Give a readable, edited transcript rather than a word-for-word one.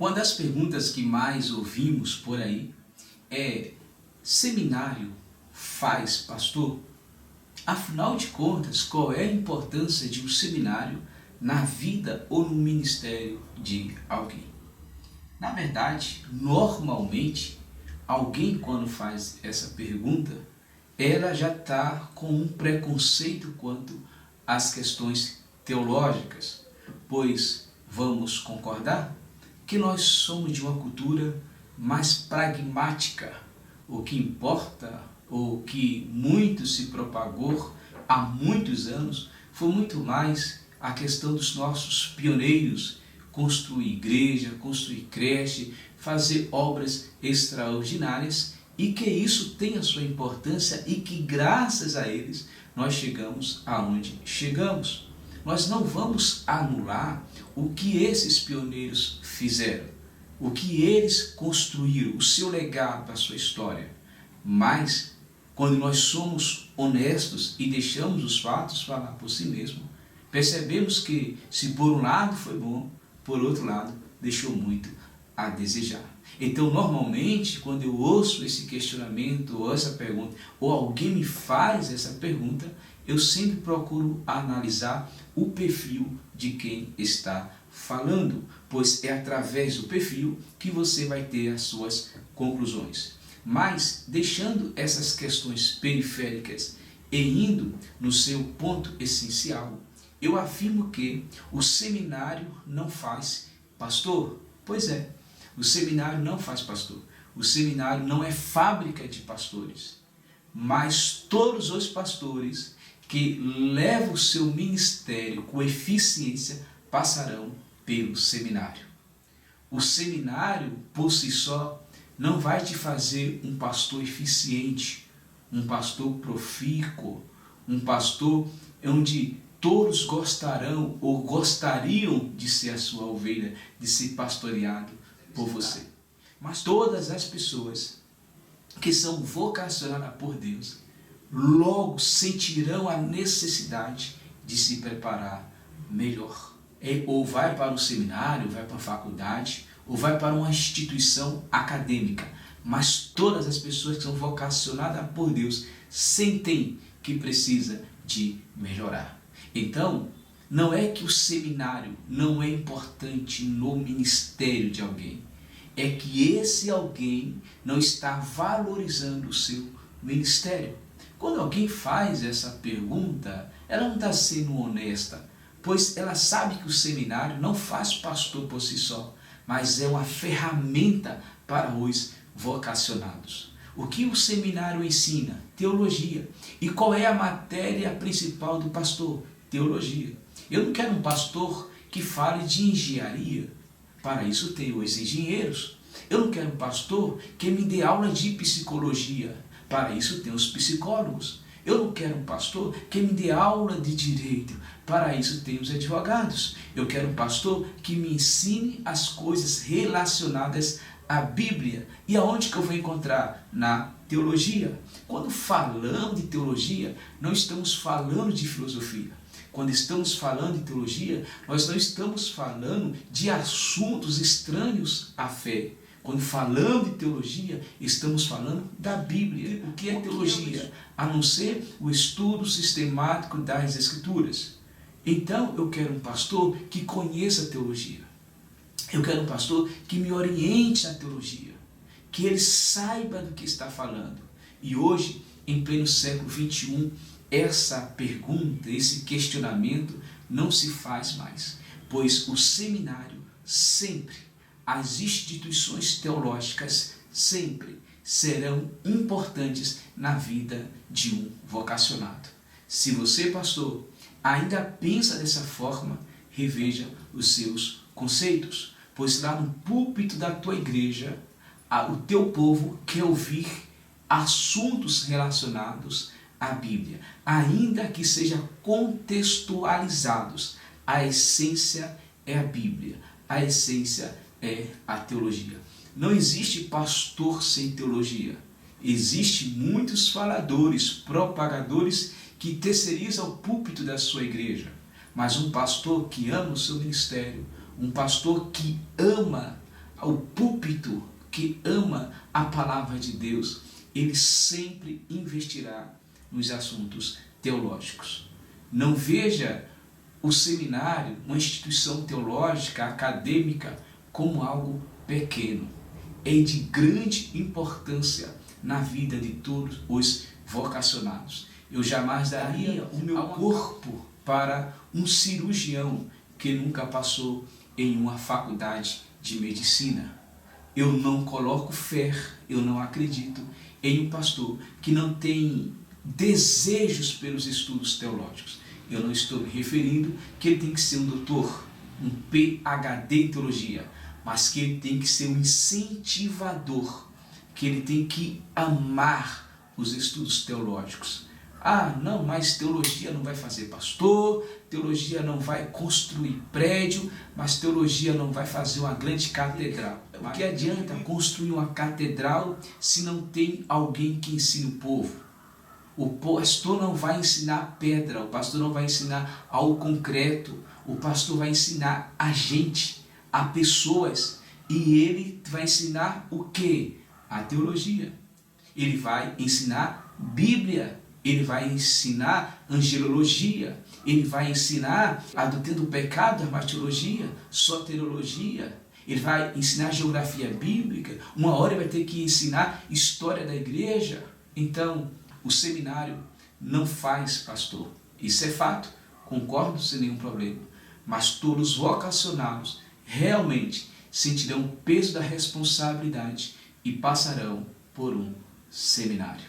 Uma das perguntas que mais ouvimos por aí é: seminário faz pastor? Afinal de contas, qual é a importância de um seminário na vida ou no ministério de alguém? Na verdade, normalmente, alguém quando faz essa pergunta, ela já está com um preconceito quanto às questões teológicas, pois vamos concordar que nós somos de uma cultura mais pragmática. O que importa, o que muito se propagou há muitos anos, foi muito mais a questão dos nossos pioneiros, construir igreja, construir creche, fazer obras extraordinárias, e que isso tem a sua importância e que graças a eles nós chegamos aonde chegamos. Nós não vamos anular o que esses pioneiros fizeram, o que eles construíram, o seu legado, a sua história. Mas, quando nós somos honestos e deixamos os fatos falar por si mesmo, percebemos que, se por um lado foi bom, por outro lado, deixou muito a desejar. Então, normalmente, quando eu ouço esse questionamento ou essa pergunta, ou alguém me faz essa pergunta, eu sempre procuro analisar o perfil de quem está falando, pois é através do perfil que você vai ter as suas conclusões. Mas, deixando essas questões periféricas e indo no seu ponto essencial, eu afirmo que o seminário não faz pastor. Pois é, o seminário não faz pastor. O seminário não é fábrica de pastores. Mas todos os pastores que levam o seu ministério com eficiência passarão pelo seminário. O seminário, por si só, não vai te fazer um pastor eficiente, um pastor profícuo, um pastor onde todos gostarão ou gostariam de ser a sua ovelha, de ser pastoreado por você. Mas todas as pessoas que são vocacionadas por Deus, logo sentirão a necessidade de se preparar melhor. Ou vai para um seminário, vai para a faculdade, ou vai para uma instituição acadêmica. Mas todas as pessoas que são vocacionadas por Deus sentem que precisa de melhorar. Então, não é que o seminário não é importante no ministério de alguém. É que esse alguém não está valorizando o seu ministério. Quando alguém faz essa pergunta, ela não está sendo honesta, pois ela sabe que o seminário não faz pastor por si só, mas é uma ferramenta para os vocacionados. O que o seminário ensina? Teologia. E qual é a matéria principal do pastor? Teologia. Eu não quero um pastor que fale de engenharia. Para isso tem os engenheiros. Eu não quero um pastor que me dê aula de psicologia. Para isso tem os psicólogos. Eu não quero um pastor que me dê aula de direito. Para isso tem os advogados. Eu quero um pastor que me ensine as coisas relacionadas à Bíblia. E aonde que eu vou encontrar? Na teologia. Quando falamos de teologia, não estamos falando de filosofia. Quando estamos falando de teologia, nós não estamos falando de assuntos estranhos à fé. Quando falamos de teologia, estamos falando da Bíblia. O que é teologia? A não ser o estudo sistemático das Escrituras. Então, eu quero um pastor que conheça a teologia. Eu quero um pastor que me oriente na teologia. Que ele saiba do que está falando. E hoje, em pleno século XXI, essa pergunta, esse questionamento não se faz mais. Pois o seminário sempre, as instituições teológicas sempre serão importantes na vida de um vocacionado. Se você, pastor, ainda pensa dessa forma, reveja os seus conceitos, pois lá no púlpito da tua igreja, o teu povo quer ouvir assuntos relacionados à Bíblia, ainda que sejam contextualizados. A essência é a Bíblia, a essência é a teologia. Não existe pastor sem teologia. Existem muitos faladores, propagadores que terceirizam o púlpito da sua igreja. Mas um pastor que ama o seu ministério, um pastor que ama o púlpito que ama a palavra de Deus, ele sempre investirá nos assuntos teológicos. Não veja o seminário, uma instituição teológica, acadêmica, como algo pequeno. É de grande importância na vida de todos os vocacionados. Eu jamais daria o meu corpo para um cirurgião que nunca passou em uma faculdade de medicina. Eu não coloco fé, eu não acredito em um pastor que não tem desejos pelos estudos teológicos. Eu não estou me referindo que ele tem que ser um doutor, um PhD em teologia, mas que ele tem que ser um incentivador, que ele tem que amar os estudos teológicos. Ah, não, mas teologia não vai fazer pastor, teologia não vai construir prédio, mas teologia não vai fazer uma grande catedral. O que adianta construir uma catedral se não tem alguém que ensine o povo? O pastor não vai ensinar pedra, o pastor não vai ensinar ao concreto, o pastor vai ensinar a gente, a pessoas, e ele vai ensinar o quê? A teologia. Ele vai ensinar Bíblia. Ele vai ensinar angelologia, ele vai ensinar a doutrina do pecado, a martirologia, soteriologia, ele vai ensinar geografia bíblica, uma hora ele vai ter que ensinar história da igreja. Então, o seminário não faz pastor. Isso é fato, concordo sem nenhum problema. Mas todos os vocacionados realmente sentirão o peso da responsabilidade e passarão por um seminário.